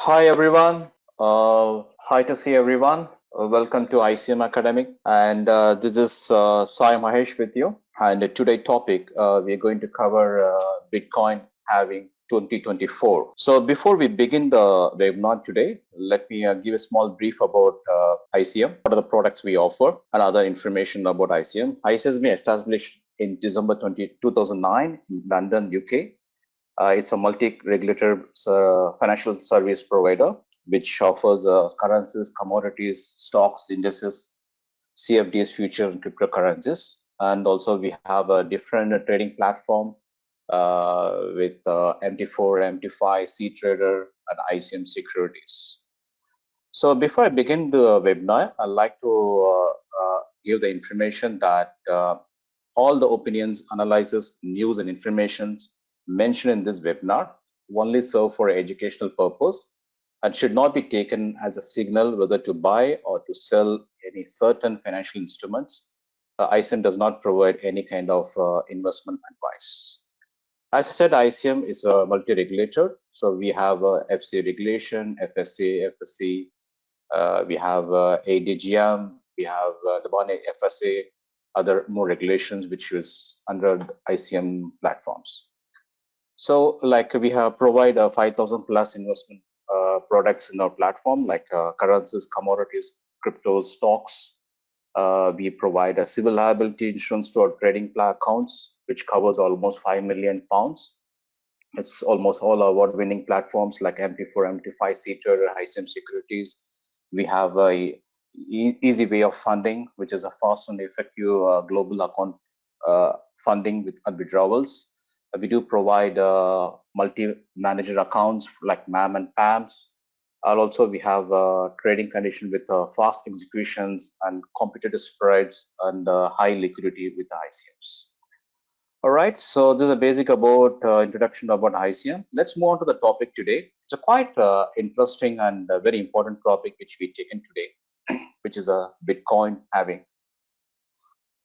Hi everyone. Hi to see everyone. Welcome to ICM Academic, and this is Sai Mahesh with you. And today topic we are going to cover Bitcoin halving 2024. So before we begin the webinar today, let me give a small brief about ICM. What are the products we offer and other information about ICM? ICM has been established in December 2009 in London, UK. It's a multi-regulated financial service provider which offers currencies, commodities, stocks, indices, CFDs, futures, and cryptocurrencies. And also we have a different trading platform with MT4, MT5, CTrader, and ICM securities. So before I begin the webinar, I'd like to give the information that all the opinions, analysis, news, and information mentioned in this webinar only serve for educational purpose and should not be taken as a signal whether to buy or to sell any certain financial instruments. ICM does not provide any kind of investment advice. As I said, ICM is a multi-regulator. So we have FC regulation, FSA, FSC, we have ADGM, we have the one FSA, other more regulations which is under the ICM platforms. So like we have provide 5,000 plus investment products in our platform, like currencies, commodities, cryptos, stocks. We provide a civil liability insurance to our trading accounts, which covers almost 5 million pounds. It's almost all award-winning platforms like MT4, MT5, CTrader, ICM securities. We have a easy way of funding, which is a fast and effective global account funding with withdrawals. We do provide multi-manager accounts like MAM and PAMs. Also, we have trading condition with fast executions and competitive spreads and high liquidity with the ICMs. All right, so this is a basic about introduction about ICM. Let's move on to the topic today. It's a quite interesting and very important topic which we taken today, which is a Bitcoin halving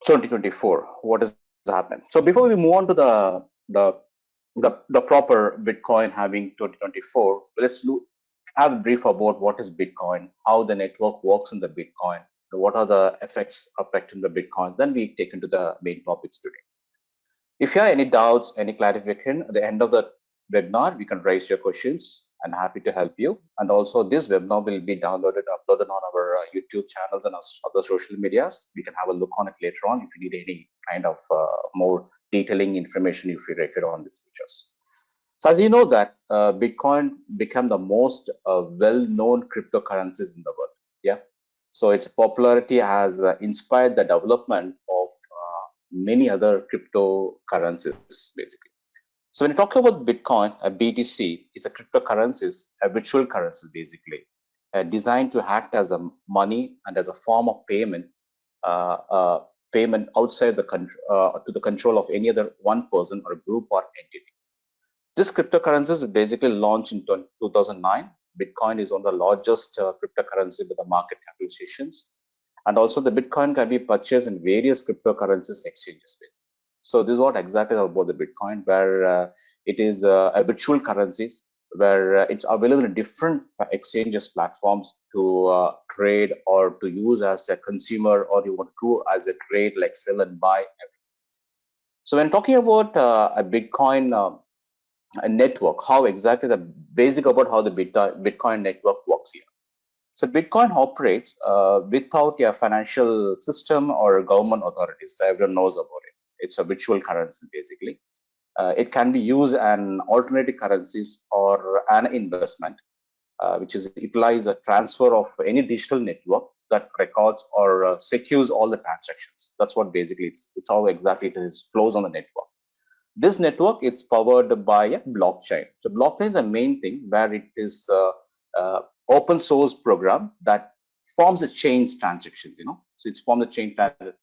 2024. What has happened? So before we move on to the proper Bitcoin halving 2024, let's have a brief about what is Bitcoin, how the network works in the Bitcoin, what are the effects affecting the Bitcoin. Then we take into the main topics today. If you have any doubts, any clarification, at the end of the webinar, you can raise your questions and happy to help you. And also this webinar will be downloaded, uploaded on our YouTube channels and other social medias. We can have a look on it later on if you need any kind of more detailing information if you record on these features. So as you know that Bitcoin became the most well-known cryptocurrencies in the world. Yeah. So its popularity has inspired the development of many other cryptocurrencies, basically. So when you talk about Bitcoin, a BTC is a cryptocurrencies, a virtual currency, basically, designed to act as a money and as a form of payment, payment outside the country to the control of any other one person or group or entity. This cryptocurrency is basically launched in 2009. Bitcoin is one of the largest cryptocurrency with the market capitalizations. And also the Bitcoin can be purchased in various cryptocurrencies exchanges. Basically. So this is what exactly about the Bitcoin, where it is a virtual currencies, where it's available in different exchanges platforms to trade or to use as a consumer, or you want to do as a trade like sell and buy. So when talking about a Bitcoin a network, how exactly the basic about how the Bitcoin network works here. So Bitcoin operates without a financial system or government authorities. So everyone knows about it. It's a virtual currency, basically. It can be used as alternative currencies or an investment, which is utilize a transfer of any digital network that records or secures all the transactions. That's what basically it's how exactly it is flows on the network. This network is powered by a blockchain. So blockchain is the main thing where it is open source program that forms a chain transactions, so it's formed a chain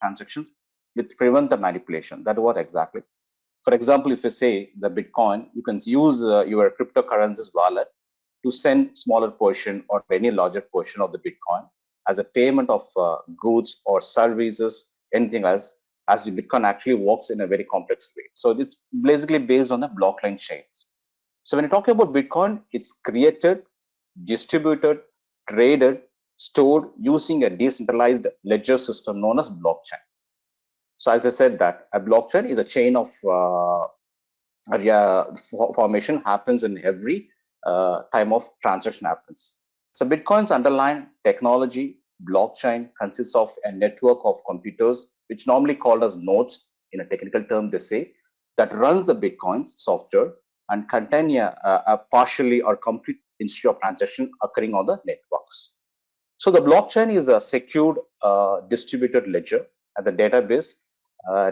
transactions with prevent the manipulation. That what exactly. For example, if you say the Bitcoin, you can use your cryptocurrencies wallet to send smaller portion or any larger portion of the Bitcoin as a payment of goods or services, anything else, as the Bitcoin actually works in a very complex way. So it's basically based on the blockchain chains. So when you talk about Bitcoin, it's created distributed, traded, stored using a decentralized ledger system known as blockchain. So as I said that a blockchain is a chain of formation happens in every time of transaction happens. So Bitcoin's underlying technology, blockchain, consists of a network of computers, which normally called as nodes in a technical term, they say, that runs the Bitcoin software and contain a partially or complete history of transaction occurring on the networks. So the blockchain is a secured distributed ledger and the database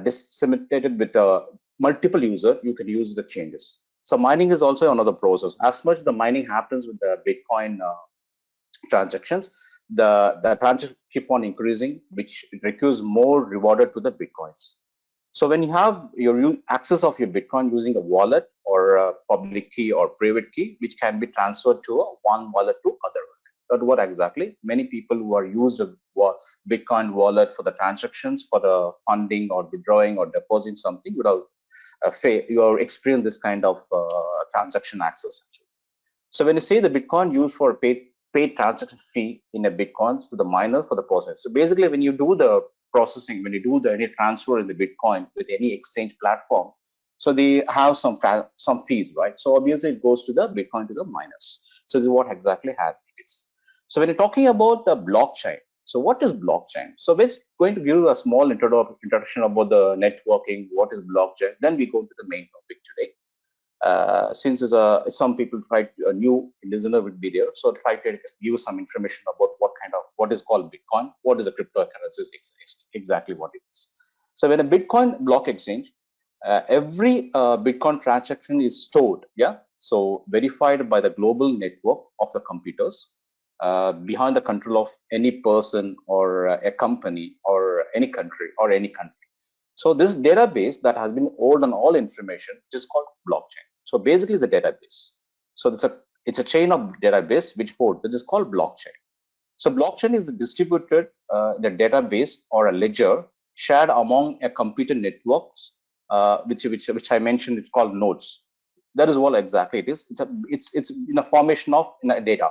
disseminated with multiple user, you can use the changes. So mining is also another process. As much the mining happens with the Bitcoin transactions, the transactions keep on increasing, which requires more rewarded to the Bitcoins. So when you have your access of your Bitcoin using a wallet or a public key or private key, which can be transferred to one wallet to other wallet. That what exactly many people who are used a Bitcoin wallet for the transactions, for the funding or withdrawing or depositing something without you are experiencing this kind of transaction access. So when you say the Bitcoin used for paid transaction fee in a Bitcoins to the miner for the process. So basically, when you do the processing, when you do the any transfer in the Bitcoin with any exchange platform, so they have some fees, right? So obviously it goes to the Bitcoin to the miners. So this is what exactly it is. So when you're talking about the blockchain, so what is blockchain? So we're going to give you a small introduction about the networking, what is blockchain. Then we go to the main topic today. Since some people new listener will be there, so try to give you some information about what is called Bitcoin, what is a cryptocurrency, exactly what it is. So when a Bitcoin block exchange, every Bitcoin transaction is stored, so verified by the global network of the computers behind the control of any person or a company or any country. So this database that has been stored on all information, which is called blockchain. So basically, it's a database. So it's a chain of database which is called blockchain. So blockchain is distributed the database or a ledger shared among a computer networks, which I mentioned. It's called nodes. That is what exactly it is. It's in a formation of data.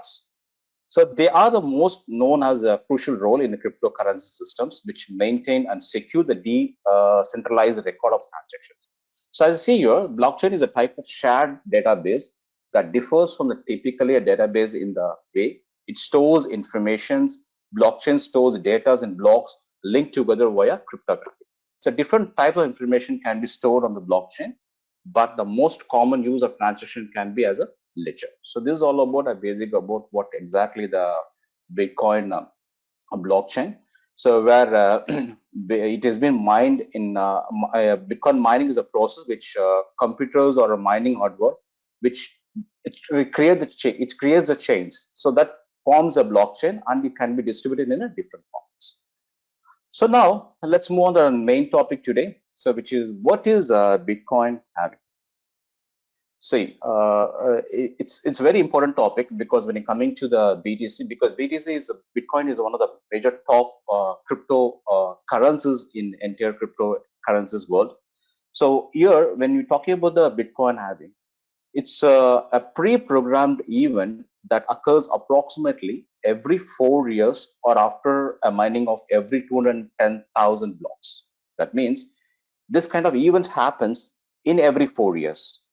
So they are the most known as a crucial role in the cryptocurrency systems, which maintain and secure the decentralized record of transactions. So as you see here, blockchain is a type of shared database that differs from the typically a database in the way it stores informations. Blockchain stores data in blocks linked together via cryptography. So different types of information can be stored on the blockchain, but the most common use of transaction can be as a ledger. So this is all about a basic about what exactly the Bitcoin blockchain. So where it has been mined in Bitcoin mining is a process which computers or a mining hardware, which it creates the chains. So that forms a blockchain and it can be distributed in a different forms. So now let's move on to the main topic today. So which is what is Bitcoin halving? See, it's a very important topic because when you're coming to the BTC, because Bitcoin is one of the major top crypto currencies in entire cryptocurrencies world. So here, when you're talking about the Bitcoin halving, it's a pre-programmed event that occurs approximately every 4 years or after a mining of every 210,000 blocks. That means this kind of events happens in every 4 years.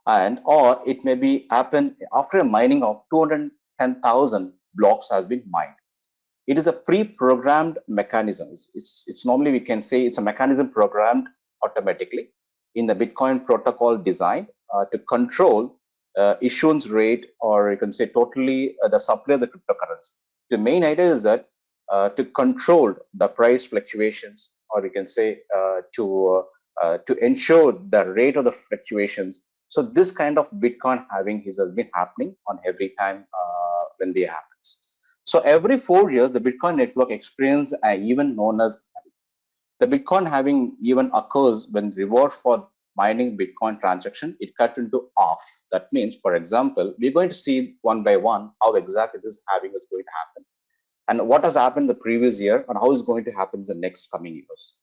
And or it may be happen after a mining of 210,000 blocks has been mined. It is a pre-programmed mechanism. It's normally we can say it's a mechanism programmed automatically in the Bitcoin protocol designed to control issuance rate, or you can say totally the supply of the cryptocurrency. The main idea is that to control the price fluctuations, or we can say to ensure the rate of the fluctuations. So this kind of Bitcoin halving has been happening on every time when they happens. So every 4 years, the Bitcoin network experiences an event known as the Bitcoin halving event occurs when reward for mining Bitcoin transaction it cut into half. That means, for example, we're going to see one by one how exactly this halving is going to happen, and what has happened the previous year, and how is going to happen in the next coming years.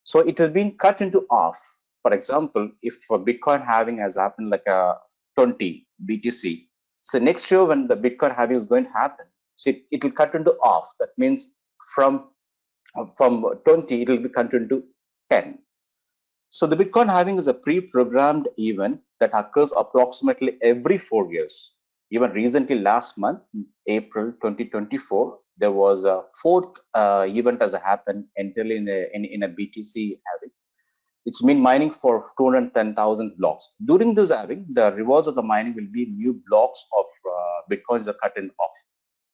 So it has been cut into half. For example, if Bitcoin halving has happened like a 20 BTC, So next year when the Bitcoin halving is going to happen, so it will cut into off. That means from 20, it will be cut into 10. So the Bitcoin halving is a pre-programmed event that occurs approximately every 4 years. Even recently, last month, April 2024, there was a fourth event as happened entirely in a BTC halving. It's been mining for 210,000 blocks. During this halving, the rewards of the mining will be new blocks of Bitcoins are cut in off.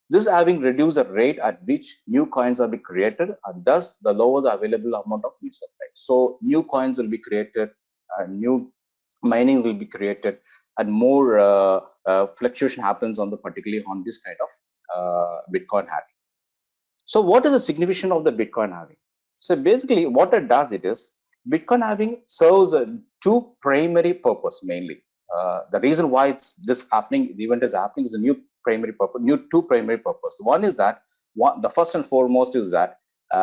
This having reduced the rate at which new coins are being created, and thus the lower the available amount of new supply. So new coins will be created, new mining will be created, and more fluctuation happens on the particularly on this kind of Bitcoin halving. So what is the significance of the Bitcoin halving? So basically what it does, it is Bitcoin halving serves two primary purpose mainly. The reason why this happening, the event is happening, is a new primary purpose, new two primary purpose. One is that the first and foremost is that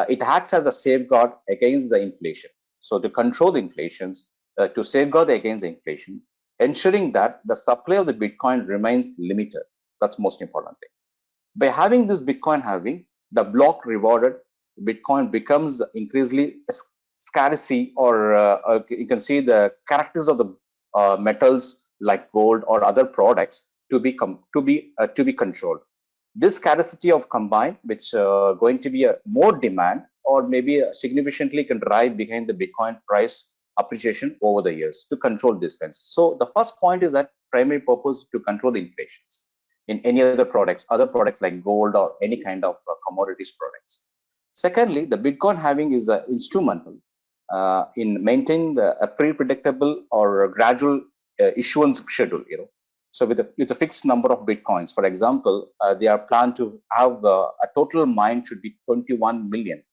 it acts as a safeguard against the inflation. So to control the inflations, to safeguard against the inflation, ensuring that the supply of the Bitcoin remains limited. That's most important thing. By having this Bitcoin halving, the block rewarded Bitcoin becomes increasingly scarcity, or you can see the characters of the metals like gold or other products to be controlled. This scarcity of combine, which going to be a more demand, or maybe significantly can drive behind the Bitcoin price appreciation over the years to control this kinds. So the first point is that primary purpose to control the inflations in any other products like gold or any kind of commodities products. Secondly, the Bitcoin halving is instrumental in maintaining a pre-predictable or gradual issuance schedule. So with a fixed number of Bitcoins, for example, they are planned to have a total mine should be 21 million.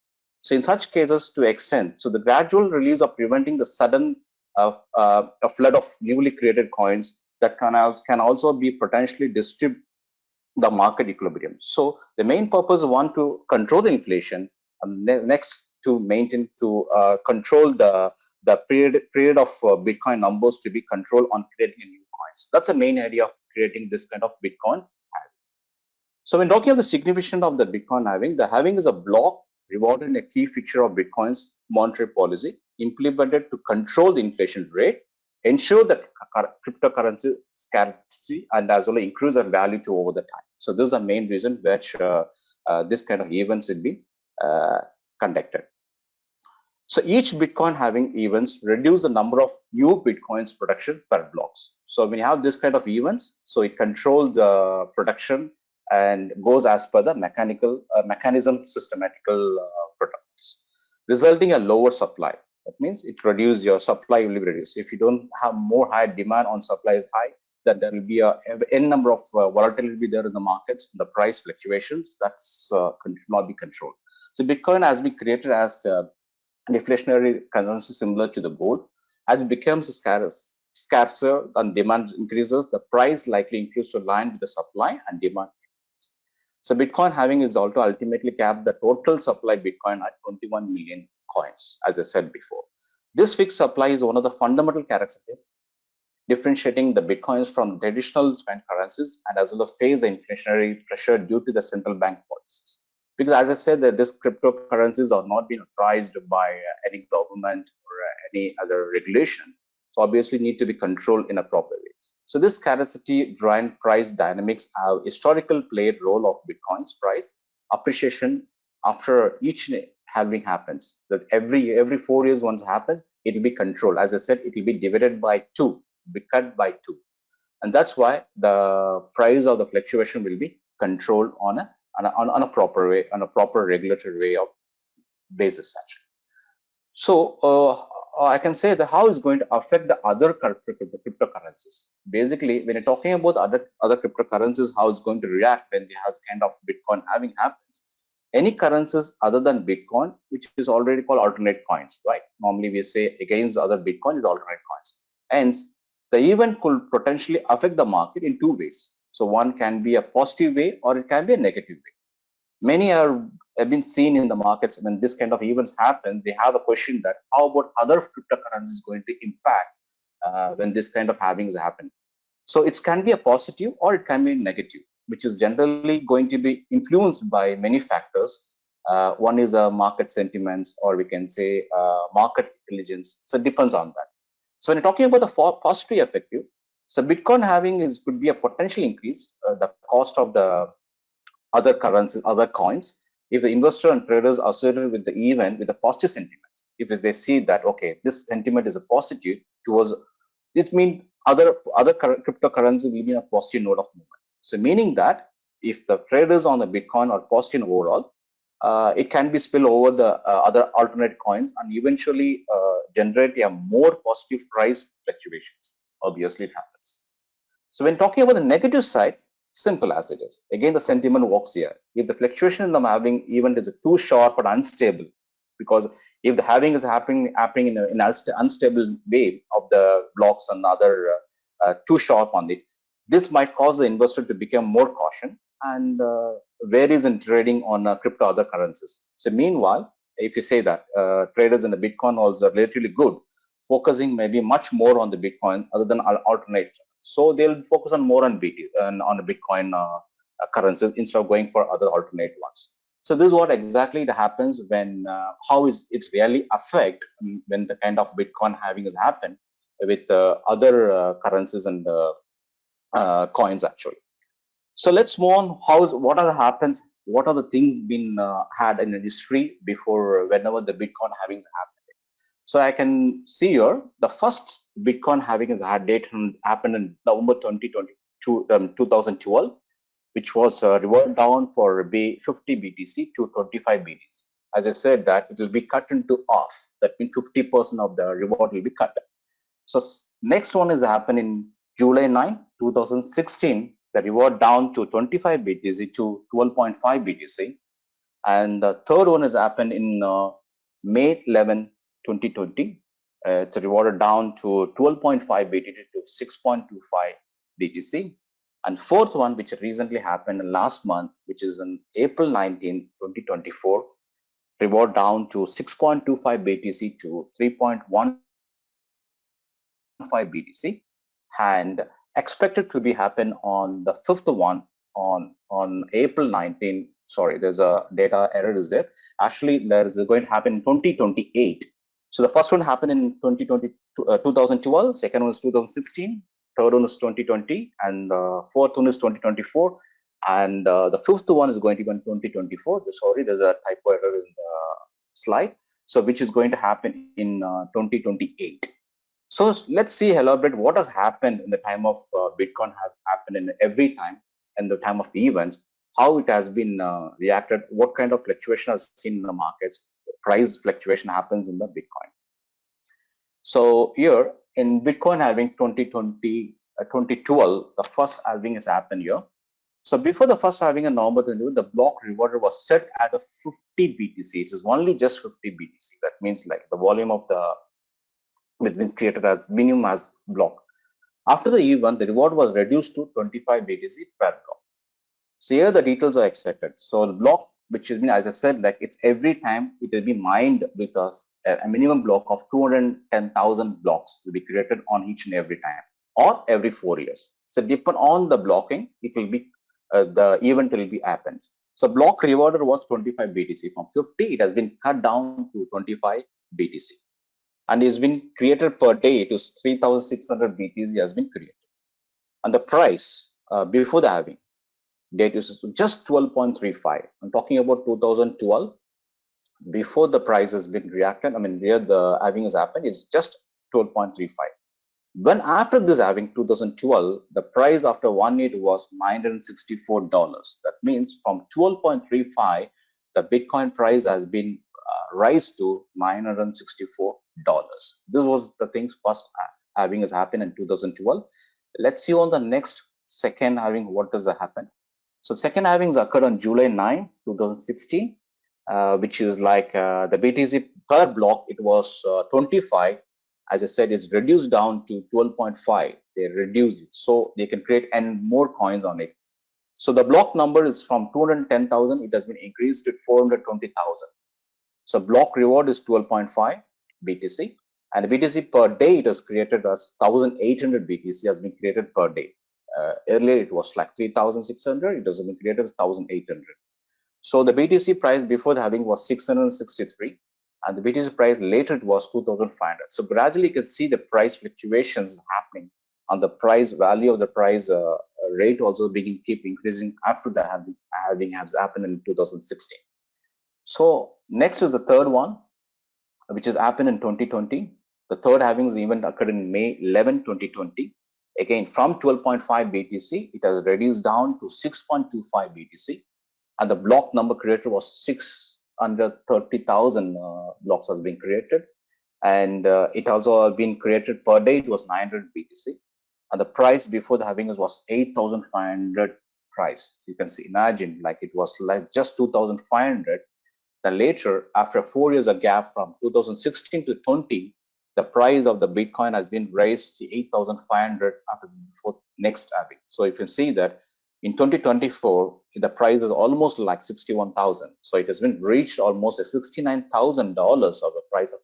So in such cases, to extend, so the gradual release of preventing the sudden a flood of newly created coins that can also be potentially disturb the market equilibrium. So the main purpose is one to control the inflation, and next to maintain to control the period of Bitcoin numbers to be controlled on creating a new coins. That's the main idea of creating this kind of Bitcoin. So when talking of the significance of the Bitcoin halving, the halving is a block rewarding a key feature of Bitcoin's monetary policy implemented to control the inflation rate, ensure that cryptocurrency scarcity, and as well increase their value to over the time. So this is the main reason which this kind of events will be conducted. So each Bitcoin halving events reduce the number of new Bitcoins production per blocks. So when you have this kind of events, so it controls the production and goes as per the mechanism systematical protocols, resulting a lower supply. That means it reduces your supply will be reduced. If you don't have more high demand on supply is high, then there will be a n number of volatility will be there in the markets, the price fluctuations that's should not be controlled. So Bitcoin has been created as deflationary currency similar to the gold. As it becomes scarcer and demand increases, the price likely increases to align with the supply and demand. So Bitcoin halving is also ultimately capped the total supply Bitcoin at 21 million coins, as I said before. This fixed supply is one of the fundamental characteristics differentiating the Bitcoins from traditional spent currencies, and as well as face the inflationary pressure due to the central bank policies. Because as I said, that these cryptocurrencies are not being authorized by any government or any other regulation, so obviously need to be controlled in a proper way. So this scarcity driven price dynamics have historical played role of Bitcoin's price appreciation after each halving happens. That every 4 years once happens, it will be controlled. As I said, it will be divided by 2, be cut by 2, and that's why the price of the fluctuation will be controlled on a proper way, on a proper regulatory way of basis actually. So I can say that how it's going to affect the other cryptocurrencies. Basically, when you're talking about other cryptocurrencies, how it's going to react when it has kind of Bitcoin halving happens. Any currencies other than Bitcoin, which is already called alternate coins, right? Normally we say against the other Bitcoin is alternate coins. Hence, the event could potentially affect the market in two ways. So one can be a positive way or it can be a negative way. Many have been seen in the markets when this kind of events happen. They have a question that how about other cryptocurrencies going to impact when this kind of halvings happen. So it can be a positive or it can be negative, which is generally going to be influenced by many factors. One is market sentiments, or we can say market intelligence. So it depends on that. So when you're talking about the positive effective, so Bitcoin having is could be a potential increase the cost of the other currencies, other coins, if the investor and traders are associated with the event with a positive sentiment. If they see that okay, this sentiment is a positive towards, it means other cryptocurrency will be in a positive note of movement. So meaning that if the traders on the Bitcoin are positive overall, it can be spill over the other alternate coins and eventually generate a more positive price fluctuations. Obviously, it happens. So when talking about the negative side, simple as it is. Again, the sentiment works here. If the fluctuation in the halving event is too sharp or unstable, because if the halving is happening in an unstable way of the blocks and other too sharp on it, this might cause the investor to become more caution and varies in trading on crypto other currencies. So meanwhile, if you say that traders in the Bitcoin also are relatively good, focusing maybe much more on the Bitcoin other than alternate, so they'll focus on more on BT and on the Bitcoin currencies instead of going for other alternate ones. So this is what exactly happens when how is it really affect when the kind of Bitcoin halving has happened with other currencies and coins actually. So let's move on. What are the happens? What are the things been had in the history before whenever the Bitcoin halving happened? So I can see here the first Bitcoin halving has had date happened in November 2022, 2012, which was reward down for 50 BTC to 25 BTC. As I said, that it will be cut into half. That means 50% of the reward will be cut. So next one is happened in July 9, 2016. The reward down to 25 BTC to 12.5 BTC. And the third one has happened in May 11, 2020. It's rewarded down to 12.5 BTC to 6.25 BTC. And fourth one, which recently happened last month, which is on April 19, 2024, reward down to 6.25 BTC to 3.15 BTC, and expected to be happen on the fifth one on April 19. Sorry, there's a data error is there. Actually, there is going to happen in 2028. So the first one happened in 2012, second one is 2016, third one is 2020, and the fourth one is 2024, and the fifth one is going to be in 2024. Sorry, there's a typo error in the slide. So which is going to happen in 2028. So let's see, elaborate what has happened in the time of Bitcoin have happened in every time and the time of events, how it has been reacted, what kind of fluctuation has seen in the markets, price fluctuation happens in the Bitcoin. So here in Bitcoin halving 2012, the first halving has happened here. So before the first halving in November 22, the block reward was set at a 50 BTC. It is only just 50 BTC. That means like the volume of the which been created as minimum as block. After the event, the reward was reduced to 25 BTC per block. So here the details are expected. So the block, which has been, as I said, like it's every time it will be mined with us a minimum block of 210,000 blocks will be created on each and every time or every 4 years. So depend on the blocking, it will be the event will be happens. So block rewarded was 25 BTC. From 50, it has been cut down to 25 BTC. And is been created per day. It is 3,600 BTC has been created. And the price before the halving date is just 12.35. I'm talking about 2012. Before the price has been reacted, I mean, where the halving has happened, is just 12.35. When after this halving 2012, the price after 1 year was $964. That means from 12.35, the Bitcoin price has been rise to $964. This was the things first halving has happened in 2012. Let's see on the next second halving what does happen. So second halvings occurred on July 9, 2016, which is like the BTC per block, it was 25. As I said, it's reduced down to 12.5. They reduce it so they can create and more coins on it. So the block number is from 210,000. It has been increased to 420,000. So block reward is 12.5 BTC, And the BTC per day it is created as 1,800 BTC has been created per day. Earlier it was like 3,600. It has been created as 1,800. So the BTC price before the halving was 663, and the BTC price later it was 2,500. So gradually you can see the price fluctuations happening, and the price value of the price rate also begin keep increasing after the halving has happened in 2016. So next is the third one, which has happened in 2020. The third halving event occurred in May 11, 2020. Again, from 12.5 BTC, it has reduced down to 6.25 BTC, and the block number created was 630,000 blocks has been created, and it also been created per day. It was 900 BTC, and the price before the halving was 8,500 price. You can see, imagine like it was like just 2,500. Then later, after 4 years of gap from 2016 to 20, the price of the Bitcoin has been raised to 8,500 after the next halving. So you can see that in 2024, the price is almost like 61,000. So it has been reached almost $69,000 of the price of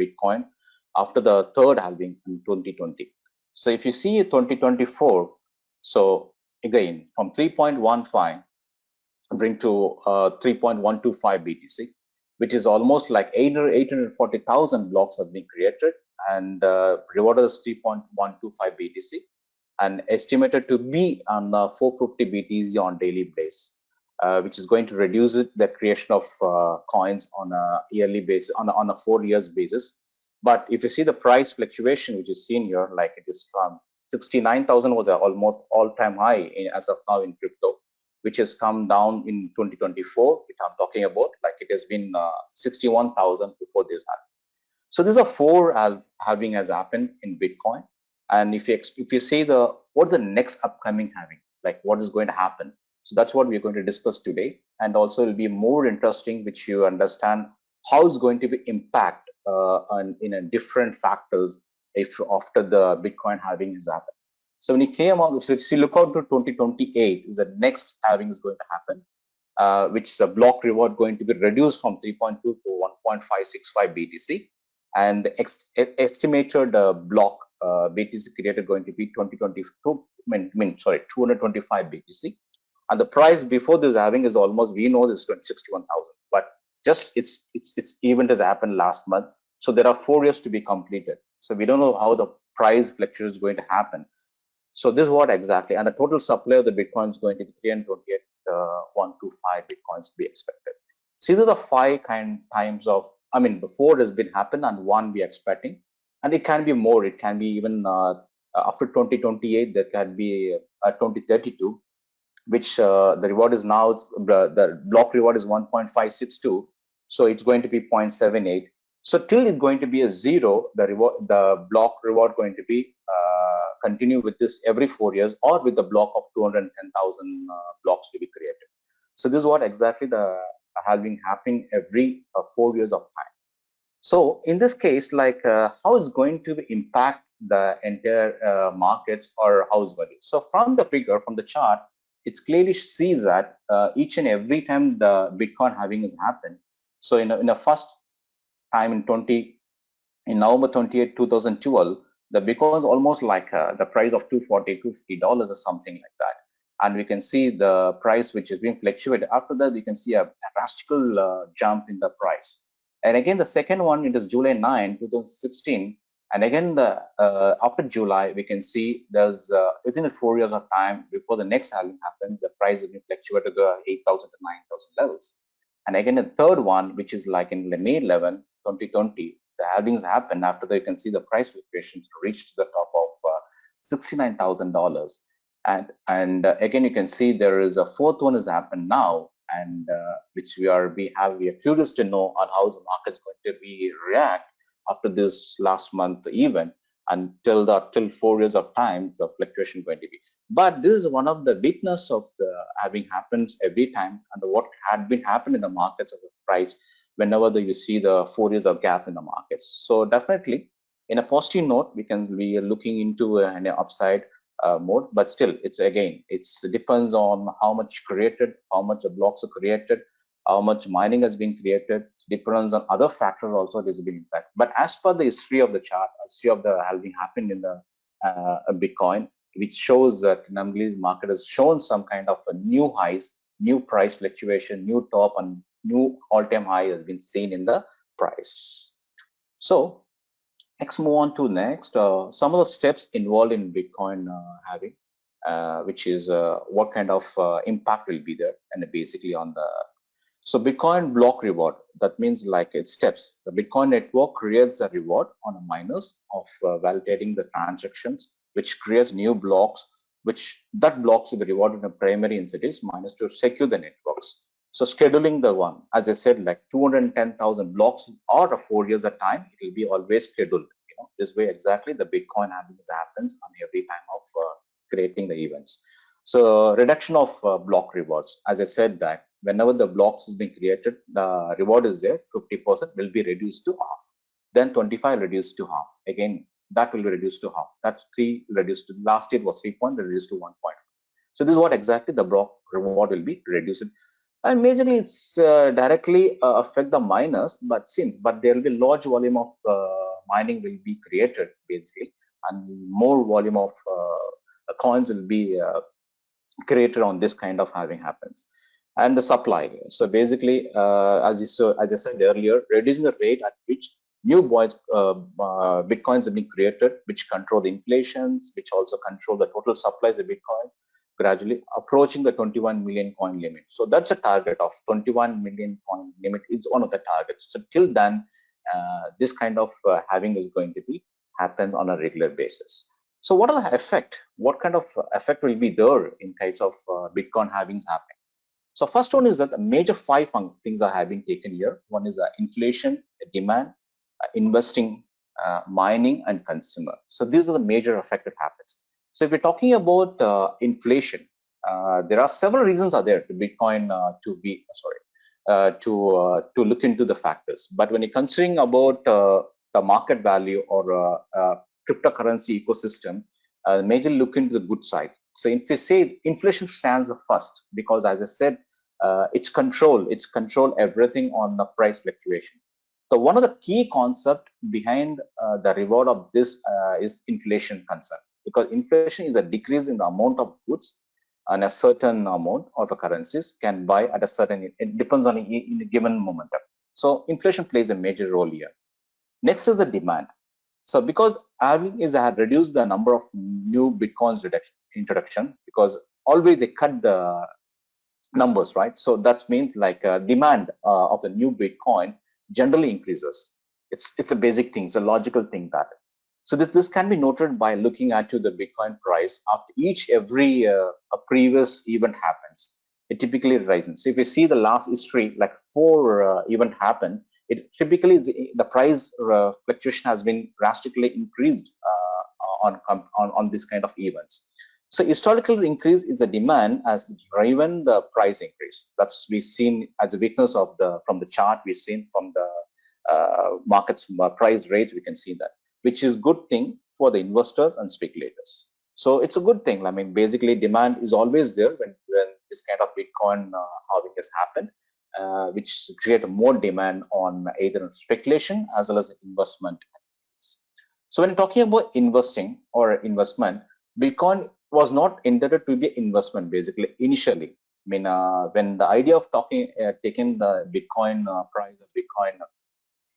Bitcoin after the third halving in 2020. So if you see 2024, so again from 3.15 bring to 3.125 BTC, which is almost like 840,000 blocks have been created, and rewarded as 3.125 BTC, and estimated to be on 450 BTC on daily basis, which is going to reduce the creation of coins on a yearly basis, on a 4 years basis. But if you see the price fluctuation, which is seen here, like it is from 69,000 was almost all-time high as of now in crypto, which has come down in 2024. If I'm talking about, like it has been 61,000 before this happened. So these are four halving has happened in Bitcoin. And if you see what's the next upcoming halving, like what is going to happen. So that's what we're going to discuss today. And also it'll be more interesting, which you understand how it's going to be impact in a different factors if after the Bitcoin halving has happened. So when you came out, so if you look out to 2028, is the next halving is going to happen, which is a block reward going to be reduced from 3.2 to 1.565 BTC, and the estimated block BTC created going to be 225 BTC, and the price before this halving is almost, we know this 61,000, but just it's event has happened last month, so there are 4 years to be completed. So we don't know how the price fluctuation is going to happen. So this is what exactly, and the total supply of the Bitcoin is going to be 328,125 Bitcoins to be expected. So these are the five times of, I mean, before it has been happened and one we are expecting, and it can be more. It can be even after 2028, there can be 2032, which the reward is now, the block reward is 1.562, so it's going to be 0.78. So till it's going to be a zero, the block reward going to be continue with this every 4 years, or with the block of 210,000 blocks to be created. So this is what exactly the halving happening every 4 years of time. So in this case, like how is going to impact the entire markets, or how is going to? So from the figure, from the chart, it clearly sees that each and every time the Bitcoin halving has happened. So in the first time in November 28, 2012, the Bitcoin is almost like the price of $240, $250 or something like that. And we can see the price which is being fluctuated. After that, we can see a drastic jump in the price. And again, the second one, it is July 9, 2016. And again, after July, we can see there's within 4 years of time before the next halving happened, the price has been fluctuated to 8,000 to 9,000 levels. And again, the third one, which is like in May 11, 2020, the halvings happened. After that, you can see the price fluctuations reached the top of $69,000. And again, you can see there is a fourth one has happened now, and which we are curious to know on how the market's going to be react after this last month event, until 4 years of time the fluctuation going to be. But this is one of the weakness of the halving happens every time, and what had been happened in the markets of the price whenever you see the 4 years of gap in the markets. So definitely in a positive note, we can be looking into an upside mode, but still it depends on how much created, how much blocks are created, how much mining has been created. It depends on other factors also. There's been impact. But as per the history of the chart, history of the halving happened in the Bitcoin, which shows that namely the market has shown some kind of a new highs, new price fluctuation, new top, and new all-time high has been seen in the price. So let's move on to next. Some of the steps involved in Bitcoin halving, which is what kind of impact will be there, and basically on the so Bitcoin block reward, that means like it's steps. The Bitcoin network creates a reward on the miners of validating the transactions, which creates new blocks, which that blocks will be rewarded in a primary incentives miners to secure the networks. So scheduling the one, as I said, like 210,000 blocks out of 4 years at time, it will be always scheduled. This way exactly the Bitcoin happens on every time of creating the events. So reduction of block rewards, as I said that whenever the blocks is being created, the reward is there, 50% will be reduced to half. Then 25 reduced to half. Again, that will be reduced to half. That's 3 reduced to, last year was 3 point, reduced to 1 point. So this is what exactly the block reward will be reduced. And majorly it's directly affect the miners, but there will be large volume of mining will be created basically, and more volume of coins will be created on this kind of halving happens. And the supply, so basically as I said earlier, reducing the rate at which new bitcoins have been created, which control the inflations, which also control the total supply of the bitcoin, gradually approaching the 21 million coin limit. So that's a target of 21 million coin limit is one of the targets. So till then this kind of halving is going to be happen on a regular basis. So what are the effect? What kind of effect will be there in case of Bitcoin halvings happening? So first one is that the major 5 things are having taken here. One is inflation, demand, investing, mining, and consumer. So these are the major effect that happens. So if we're talking about inflation, there are several reasons are there to Bitcoin to look into the factors. But when you're considering about the market value or cryptocurrency ecosystem, majorly look into the good side. So if we say inflation stands first, because as I said, it's control everything on the price fluctuation. So one of the key concept behind the reward of this is inflation concern, because inflation is a decrease in the amount of goods and a certain amount of the currencies can buy at a certain, it depends on in a given momentum. So inflation plays a major role here. Next is the demand. So because halving is had reduced the number of new Bitcoins introduction, because always they cut the numbers, right? So that means like demand of the new Bitcoin generally increases. It's a basic thing, it's a logical thing that. So this can be noted by looking at to the Bitcoin price after every a previous event happens. It typically rises. So if you see the last history, like 4 event happened, it typically the price fluctuation has been drastically increased on this kind of events. So historical increase is a demand has driven the price increase. That's we've seen as a weakness of the from the chart. We've seen from the markets price rates. We can see that, which is good thing for the investors and speculators. So it's a good thing. I mean, basically, demand is always there when this kind of Bitcoin halving has happened, which create more demand on either speculation as well as investment. So when talking about investing or investment, Bitcoin was not intended to be investment basically initially. I mean, when the idea of taking the Bitcoin price of Bitcoin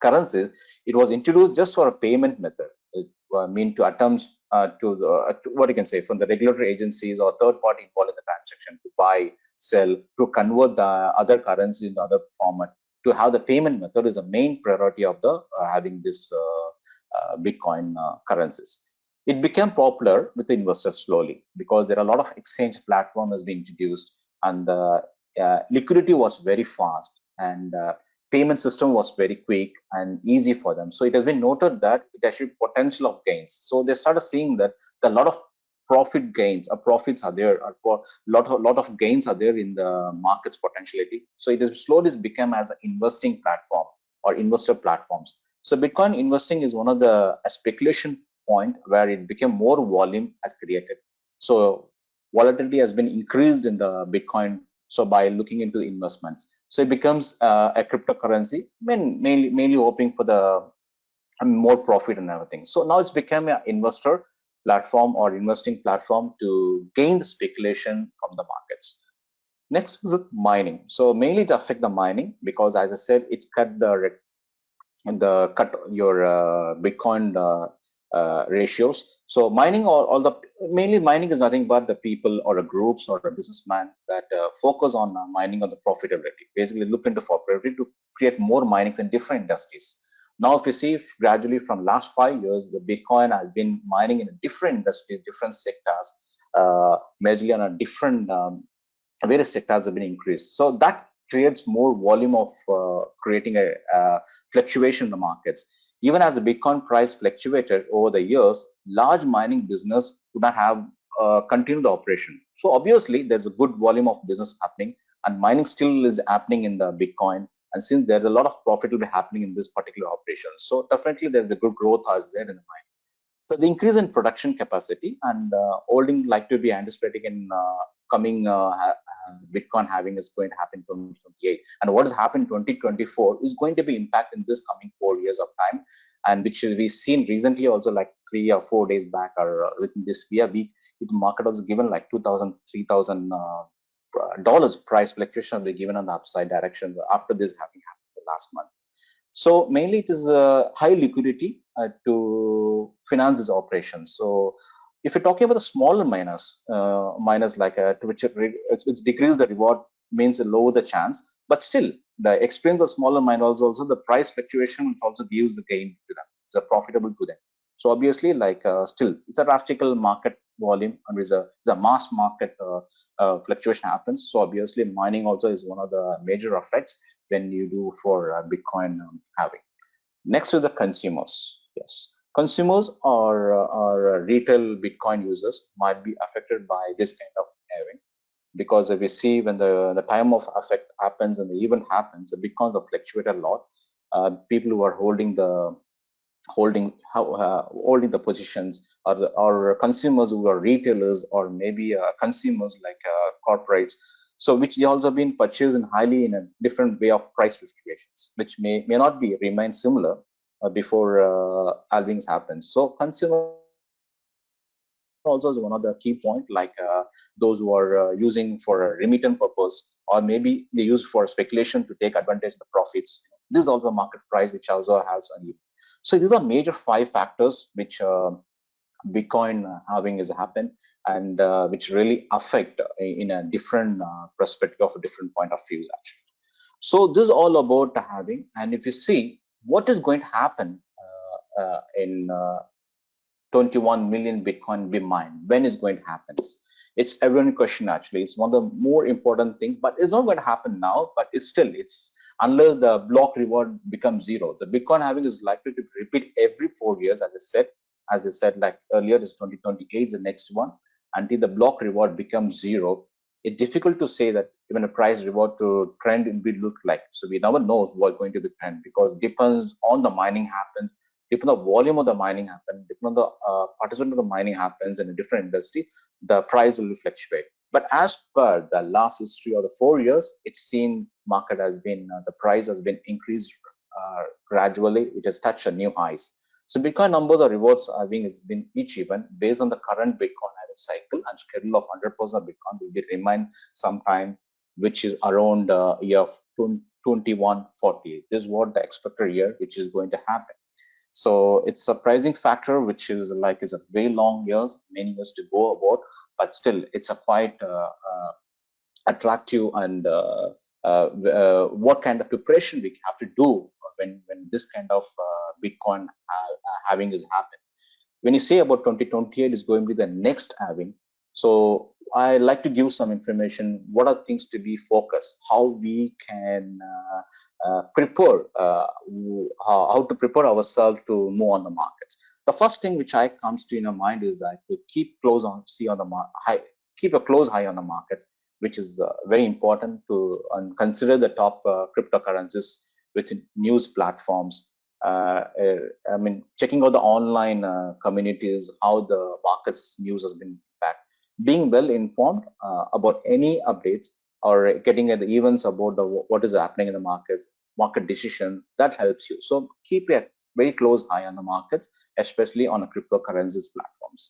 currencies, it was introduced just for a payment method. It mean to attempts to what you can say from the regulatory agencies or third party involved in the transaction to buy, sell, to convert the other currency into other format. To have the payment method is a main priority of the having this Bitcoin currencies. It became popular with the investors slowly because there are a lot of exchange platforms being introduced, and the liquidity was very fast, and payment system was very quick and easy for them. So it has been noted that it has potential of gains. So they started seeing that a lot of profit gains or profits are there, a lot of gains are there in the market's potentiality. So it has slowly become as an investing platform or investor platforms. So Bitcoin investing is one of the speculation point where it became more volume as created. So volatility has been increased in the Bitcoin So by looking into the investments, so it becomes a cryptocurrency, mainly hoping for the more profit and everything. So now it's become an investor platform or investing platform to gain the speculation from the markets. Next is mining. So mainly to affect the mining, because as I said, it's cut the cut your Bitcoin ratios. So mining, all the mainly mining is nothing but the people or the groups or a businessman that focus on mining on the profitability. Basically, look into profitability to create more minings in different industries. Now, if you see gradually from last 5 years, the Bitcoin has been mining in different industries, different sectors, majorly on a different various sectors have been increased. So that creates more volume of creating a fluctuation in the markets. Even as the Bitcoin price fluctuated over the years, large mining business could not have continued the operation. So obviously, there's a good volume of business happening, and mining still is happening in the Bitcoin. And since there's a lot of profit will be happening in this particular operation, so definitely there's a good growth as there in the mining. So the increase in production capacity and holding like to be anticipating in coming Bitcoin halving is going to happen in 2028. And what has happened in 2024 is going to be impact in this coming 4 years of time, and which we've seen recently also like 3 or 4 days back or within this week, the market was given like 2,000, $3,000 price fluctuation will be given on the upside direction after this having happened the last month. So mainly it is high liquidity to finance this operation. So if you're talking about the smaller miners like which decrease the reward means lower the chance, but still the experience of smaller miners also the price fluctuation which also gives the gain to them. It's a profitable to them. So obviously, like still, it's a drastical market volume and it's a mass market fluctuation happens. So obviously, mining also is one of the major effects when you do for Bitcoin halving. Next is the consumers. Yes, consumers or retail Bitcoin users might be affected by this kind of halving, because if you see when the time of effect happens and the event happens, the Bitcoins will fluctuate a lot. People who are holding the positions or consumers who are retailers or maybe consumers like corporates, so which they also been purchased in highly in a different way of price fluctuations, which may not be remain similar before halvings happens. So consumer also is one of the key point, like those who are using for a remittance purpose, or maybe they use for speculation to take advantage of the profits. This is also a market price which also has a. So these are major 5 factors which Bitcoin halving is happen, and which really affect in a different perspective of a different point of view actually. So this is all about the halving, and if you see what is going to happen in 21 million Bitcoin be mined. When is going to happen? It's everyone's question actually. It's one of the more important things, but it's not going to happen now. But it's unless the block reward becomes zero. The Bitcoin halving is likely to repeat every 4 years, as I said like earlier, is 2028 is the next one. Until the block reward becomes zero, it's difficult to say that even a price reward to trend will look like. So we never know what's going to be trend, because it depends on the mining happens, depending on the volume of the mining happens, depending on the participant of the mining happens in a different industry, the price will fluctuate. But as per the last history of the 4 years, it's seen market has been the price has been increased gradually. It has touched a new highs. So Bitcoin numbers or rewards having has been each even based on the current Bitcoin having cycle and schedule of 100% of Bitcoin will be remain sometime, which is around year of 2140. This is what the expected year which is going to happen. So it's a surprising factor, which is like it's a very long years, many years to go about, but still it's a quite attractive and what kind of preparation we have to do when this kind of Bitcoin having is happening. When you say about 2028 is going to be the next halving, so I like to give some information. What are things to be focused? How we can prepare? How to prepare ourselves to move on the markets? The first thing which I comes to in your mind is that to keep keep a close eye on the market, which is very important to consider the top cryptocurrencies within news platforms. I mean, checking out the online communities, how the markets news has been back, being well informed about any updates or getting at the events about what is happening in the markets, market decision, that helps you. So keep a very close eye on the markets, especially on a cryptocurrencies platforms.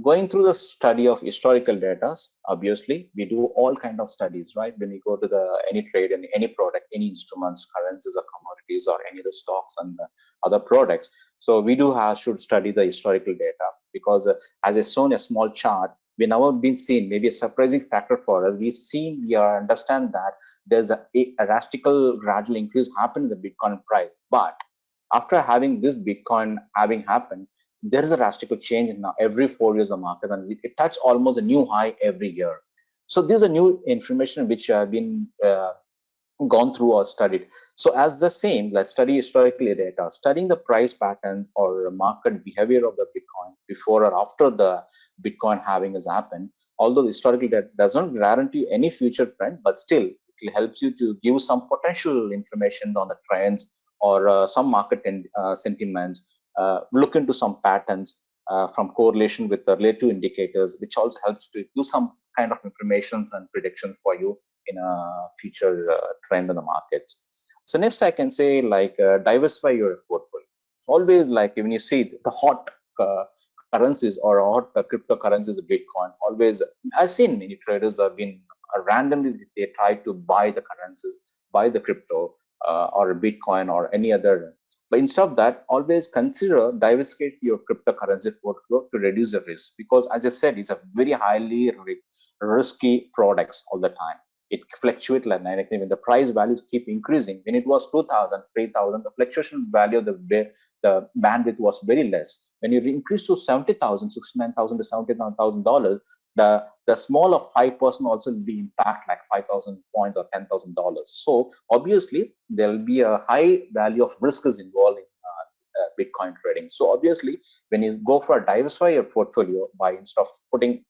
Going through the study of historical data, obviously we do all kind of studies, right? When you go to the any trade and any product, any instruments, currencies or commodities or any of the stocks and other products. So we do have should study the historical data, because as I shown a small chart, we never been seen, maybe a surprising factor for us. We understand that there's a drastical gradual increase happen in the Bitcoin price, but after having this Bitcoin having happened, there is a drastic change in now every 4 years of market, and it touch almost a new high every year. So these are new information which have been gone through or studied. So as the same, let's study historically data, studying the price patterns or market behavior of the Bitcoin before or after the Bitcoin halving has happened. Although historically that doesn't guarantee any future trend, but still it helps you to give some potential information on the trends or some market sentiments. Look into some patterns from correlation with the relative indicators, which also helps to do some kind of informations and predictions for you in a future trend in the markets. So next I can say, like, diversify your portfolio. It's always like when you see the hot currencies or hot cryptocurrencies, Bitcoin, always I've seen many traders have been randomly they try to buy the currencies, buy the crypto or Bitcoin or any other. But instead of that, always consider diversify your cryptocurrency portfolio to reduce the risk, because as I said, it's a very highly risky products all the time. It fluctuates like anything. When the price values keep increasing, when it was 2000, 3000, the fluctuation value of the bandwidth was very less. When you increase to 70,000, 69,000 to $79,000, the small of 5% also will be impact like 5,000 points or $10,000. So obviously there will be a high value of risk is involved in Bitcoin trading. So obviously when you go for a diversify your portfolio by instead of putting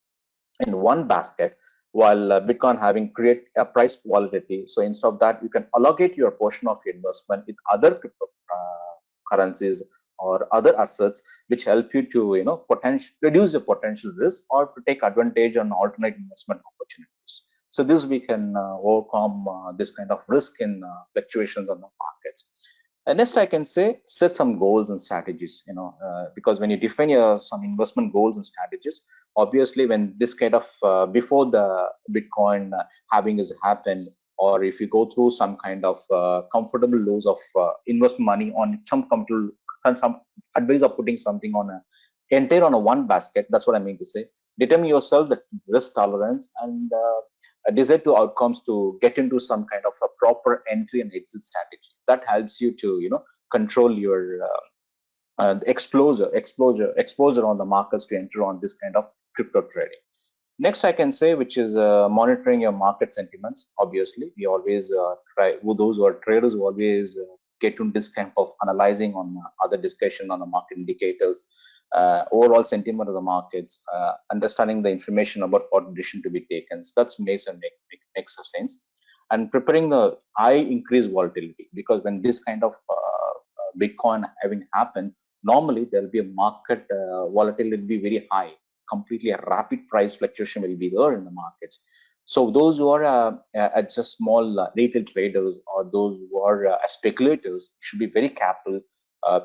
in one basket, while Bitcoin having create a price volatility. So instead of that, you can allocate your portion of your investment with other crypto currencies or other assets, which help you to reduce the potential risk or to take advantage on alternate investment opportunities. So this we can overcome this kind of risk in fluctuations on the markets. And next, I can say set some goals and strategies. Because when you define some investment goals and strategies, obviously when this kind of before the Bitcoin halving has happened, or if you go through some kind of comfortable lows of invest money on some advice of putting something on a entire on a one basket. That's what I mean to say. Determine yourself the risk tolerance and desire to outcomes to get into some kind of a proper entry and exit strategy that helps you to control your exposure on the markets to enter on this kind of crypto trading. Next, I can say, which is monitoring your market sentiments. Obviously, we always try, those who are traders who always get into this kind of analyzing on other discussion on the market indicators, overall sentiment of the markets, understanding the information about what decision to be taken. So that's makes sense. And preparing the high increased volatility, because when this kind of Bitcoin having happened, normally there will be a market volatility will be very high, completely a rapid price fluctuation will be there in the markets. So those who are just small retail traders or those who are speculators should be very careful,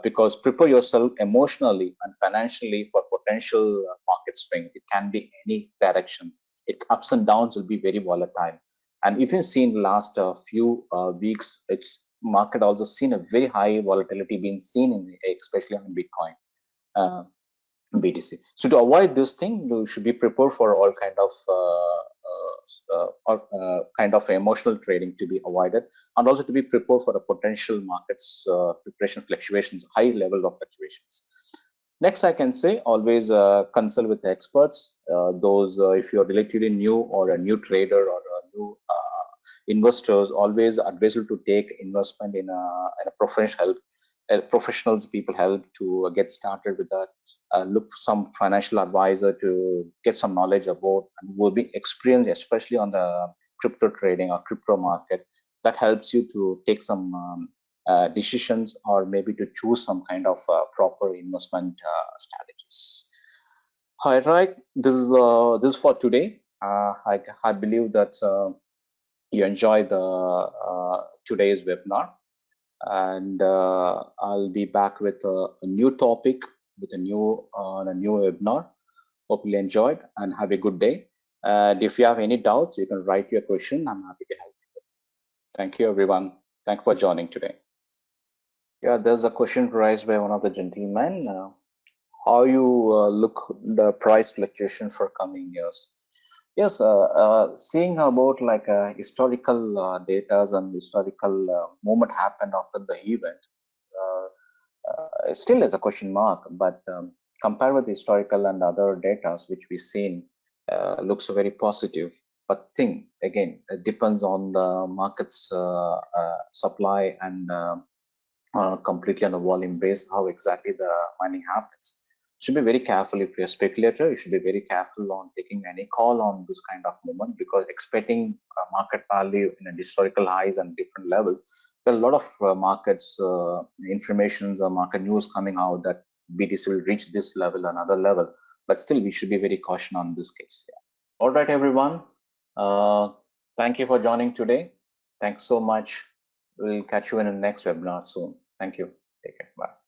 because prepare yourself emotionally and financially for potential market swing. It can be any direction. It ups and downs will be very volatile. And if you've seen last few weeks, it's market also seen a very high volatility being seen in especially on Bitcoin. BTC. So to avoid this thing, you should be prepared for all kind of kind of emotional trading to be avoided, and also to be prepared for the potential markets preparation fluctuations, high level of fluctuations. Next, I can say always consult with experts. Those if you're relatively new or a new trader or a new investors, always advisable to take investment in a professional help. Professionals, people help to get started with that. Look for some financial advisor to get some knowledge about and will be experienced, especially on the crypto trading or crypto market. That helps you to take some decisions or maybe to choose some kind of proper investment strategies. All right, this is for today. I believe that you enjoy the today's webinar, and I'll be back with a new topic with a new webinar. Hope you enjoyed and have a good day. And if you have any doubts, you can write your question. I'm happy to help. Thank you, everyone. Thank you for joining today. Yeah, there's a question raised by one of the gentlemen. How you look the price fluctuation for coming years? Yes, seeing about like historical data and historical movement happened after the event, uh, still is a question mark. But compared with historical and other data which we've seen, looks very positive. But thing again, it depends on the market's supply and completely on the volume base, how exactly the mining happens. Should be very careful. If you're a speculator, you should be very careful on taking any call on this kind of movement, because expecting market value in a historical highs and different levels, there are a lot of markets informations or market news coming out that BTC will reach this level, another level, but still we should be very cautious on this case. Yeah. All right, everyone. Thank you for joining today. Thanks so much. We'll catch you in the next webinar soon. Thank you. Take care. Bye.